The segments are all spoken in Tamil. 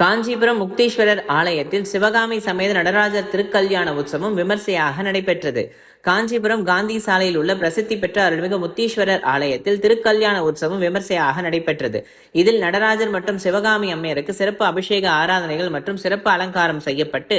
காஞ்சிபுரம் முக்தீஸ்வரர் ஆலயத்தில் சிவகாமி சமேத நடராஜர் திருக்கல்யாண உற்சவம் விமர்சையாக நடைபெற்றது. காஞ்சிபுரம் காந்தி சாலையில் உள்ள பிரசித்தி பெற்ற அருள்மிகு முக்தீஸ்வரர் ஆலயத்தில் திருக்கல்யாண உற்சவம் விமர்சையாக நடைபெற்றது. இதில் நடராஜர் மற்றும் சிவகாமி அம்மையருக்கு சிறப்பு அபிஷேக ஆராதனைகள் மற்றும் சிறப்பு அலங்காரம் செய்யப்பட்டு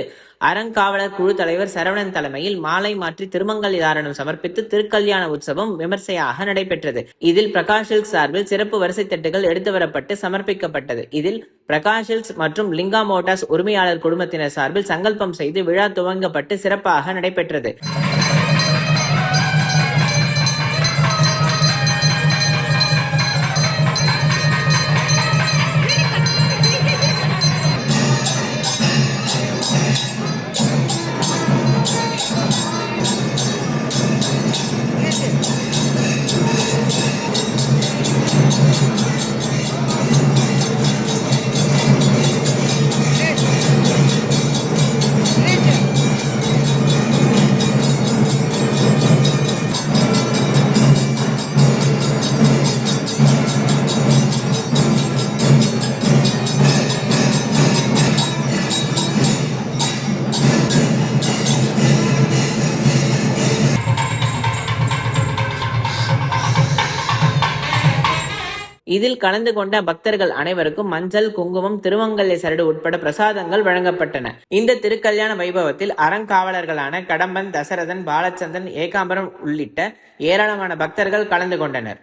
அறங்காவலர் குழு தலைவர் சரவணன் தலைமையில் மாலை மாற்றி திருமங்கல் தாரணம் சமர்ப்பித்து திருக்கல்யாண உற்சவம் விமர்சையாக நடைபெற்றது. இதில் பிரகாஷ் சில்க்ஸ் சார்பில் சிறப்பு வரிசை தட்டுகள் எடுத்து வரப்பட்டு சமர்ப்பிக்கப்பட்டது. இதில் பிரகாஷ் சில்க்ஸ் மற்றும் லிங்கா மோட்டார்ஸ் உரிமையாளர் குடும்பத்தினர் சார்பில் சங்கல்பம் செய்து விழா துவங்கப்பட்டு சிறப்பாக நடைபெற்றது. இதில் கலந்து கொண்ட பக்தர்கள் அனைவருக்கும் மஞ்சள், குங்குமம், திருமங்கல்ய சரடு உட்பட பிரசாதங்கள் வழங்கப்பட்டன. இந்த திருக்கல்யாண வைபவத்தில் அறங்காவலர்களான கடம்பன், தசரதன், பாலச்சந்திரன், ஏகாம்பரம் உள்ளிட்ட ஏராளமான பக்தர்கள் கலந்து கொண்டனர்.